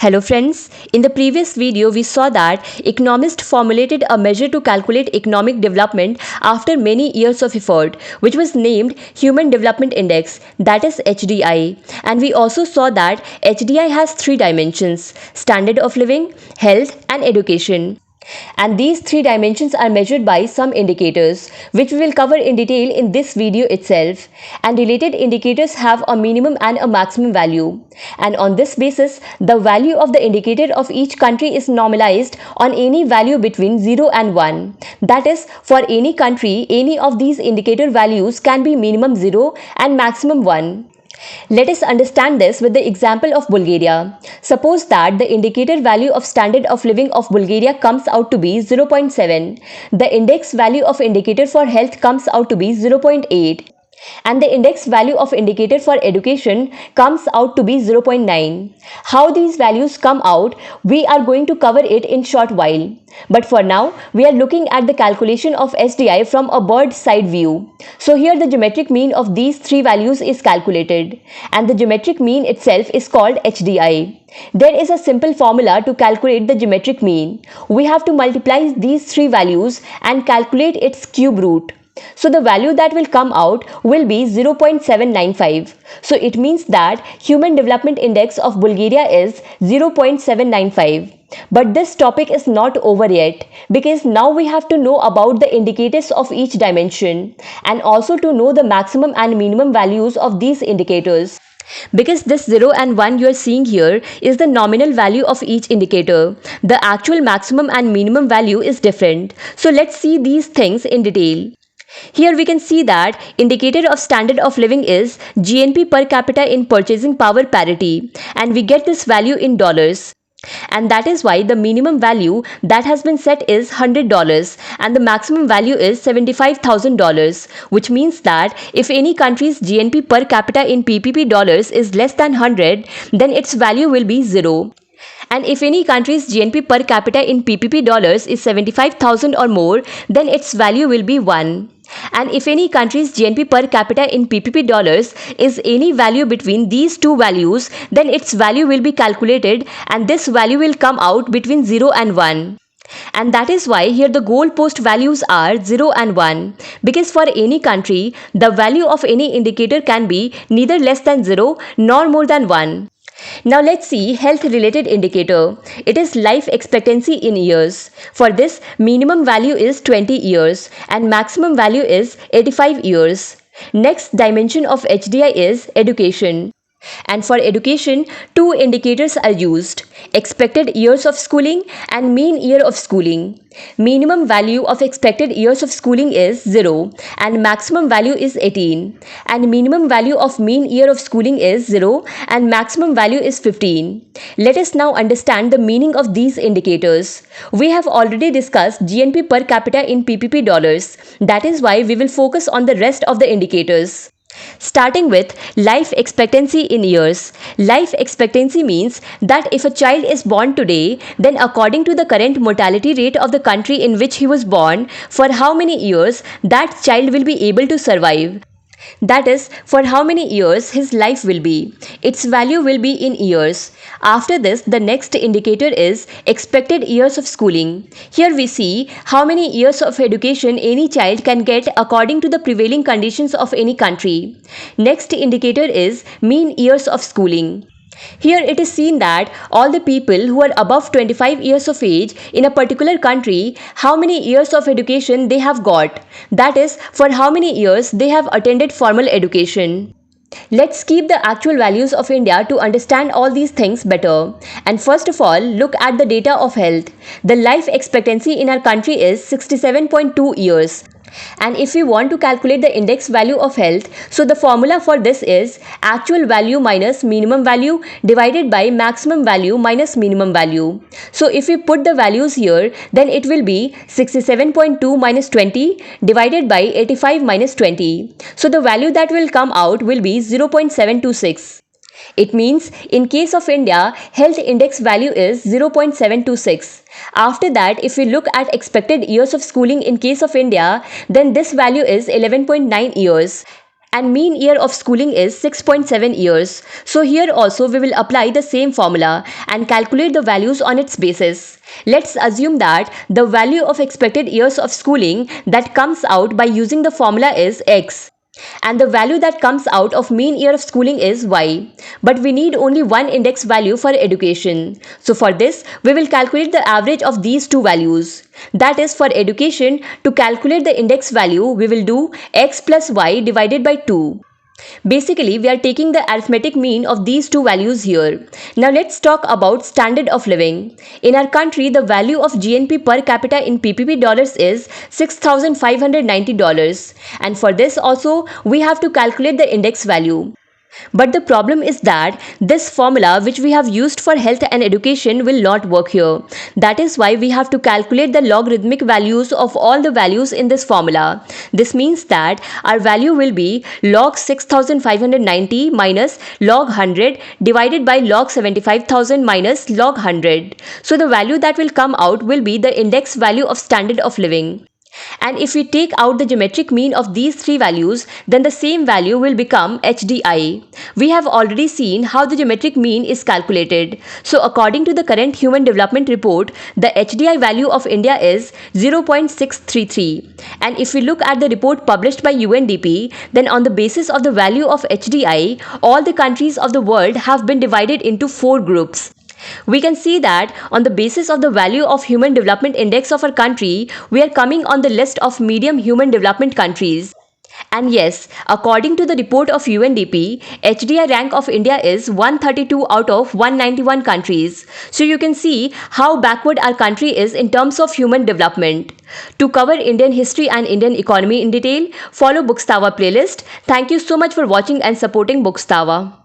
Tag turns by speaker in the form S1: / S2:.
S1: Hello friends, in the previous video we saw that economists formulated a measure to calculate economic development after many years of effort, which was named Human Development Index, that is HDI. And we also saw that HDI has three dimensions: standard of living, health and education. And these three dimensions are measured by some indicators, which we will cover in detail in this video itself. And related indicators have a minimum and a maximum value. And on this basis, the value of the indicator of each country is normalized on any value between 0 and 1. That is, for any country, any of these indicator values can be minimum 0 and maximum 1. Let us understand this with the example of Bulgaria. Suppose that the indicator value of standard of living of Bulgaria comes out to be 0.7. The index value of indicator for health comes out to be 0.8. And the index value of indicator for education comes out to be 0.9. How these values come out, we are going to cover it in short while. But for now, we are looking at the calculation of HDI from a bird's side view. So here the geometric mean of these three values is calculated, and the geometric mean itself is called HDI. There is a simple formula to calculate the geometric mean. We have to multiply these three values and calculate its cube root. So the value that will come out will be 0.795. So it means that Human Development Index of Bulgaria is 0.795. But this topic is not over yet, because now we have to know about the indicators of each dimension and also to know the maximum and minimum values of these indicators. Because this 0 and 1 you are seeing here is the nominal value of each indicator. The actual maximum and minimum value is different. So let's see these things in detail. Here we can see that indicator of standard of living is GNP per capita in purchasing power parity, and we get this value in dollars. And that is why the minimum value that has been set is $100 and the maximum value is $75,000, which means that if any country's GNP per capita in PPP dollars is less than 100, then its value will be 0. And if any country's GNP per capita in PPP dollars is 75,000 or more, then its value will be 1. And if any country's GNP per capita in PPP dollars is any value between these two values, then its value will be calculated and this value will come out between 0 and 1. And that is why here the goalpost values are 0 and 1, because for any country, the value of any indicator can be neither less than 0 nor more than 1. Now let's see health related indicator. It is life expectancy in years. For this, minimum value is 20 years and maximum value is 85 years. Next dimension of HDI is education. And for education, two indicators are used: expected years of schooling and mean year of schooling. Minimum value of expected years of schooling is 0 and maximum value is 18. And minimum value of mean year of schooling is 0 and maximum value is 15. Let us now understand the meaning of these indicators. We have already discussed GNP per capita in PPP dollars. That is why we will focus on the rest of the indicators. Starting with life expectancy in years. Life expectancy means that if a child is born today, then according to the current mortality rate of the country in which he was born, for how many years that child will be able to survive. That is, for how many years his life will be. Its value will be in years. After this, the next indicator is expected years of schooling. Here we see how many years of education any child can get according to the prevailing conditions of any country. Next indicator is mean years of schooling. Here it is seen that all the people who are above 25 years of age in a particular country, how many years of education they have got. That is, for how many years they have attended formal education. Let's keep the actual values of India to understand all these things better. And first of all, look at the data of health. The life expectancy in our country is 67.2 years. And if we want to calculate the index value of health, so the formula for this is actual value minus minimum value divided by maximum value minus minimum value. So if we put the values here, then it will be 67.2 minus 20 divided by 85 minus 20. So the value that will come out will be 0.726. It means in case of India, health index value is 0.726. After that, if we look at expected years of schooling in case of India, then this value is 11.9 years. and mean year of schooling is 6.7 years. So here also we will apply the same formula and calculate the values on its basis. Let's assume that the value of expected years of schooling that comes out by using the formula is x, and the value that comes out of mean year of schooling is y. But we need only one index value for education. So for this, we will calculate the average of these two values. That is, for education, to calculate the index value, we will do x plus y divided by 2. Basically, we are taking the arithmetic mean of these two values here. Now let's talk about standard of living. In our country, the value of GNP per capita in PPP dollars is $6,590. And for this also, we have to calculate the index value. But the problem is that this formula which we have used for health and education will not work here. That is why we have to calculate the logarithmic values of all the values in this formula. This means that our value will be log 6590 minus log 100 divided by log 75,000 minus log 100. So the value that will come out will be the index value of standard of living. And if we take out the geometric mean of these three values, then the same value will become HDI. We have already seen how the geometric mean is calculated. So according to the current Human Development Report, the HDI value of India is 0.633. And if we look at the report published by UNDP, then on the basis of the value of HDI, all the countries of the world have been divided into 4 groups. We can see that on the basis of the value of Human Development Index of our country, we are coming on the list of medium human development countries. And yes, according to the report of UNDP, HDI rank of India is 132 out of 191 countries. So you can see how backward our country is in terms of human development. To cover Indian history and Indian economy in detail, follow Bookstava playlist. Thank you so much for watching and supporting Bookstava.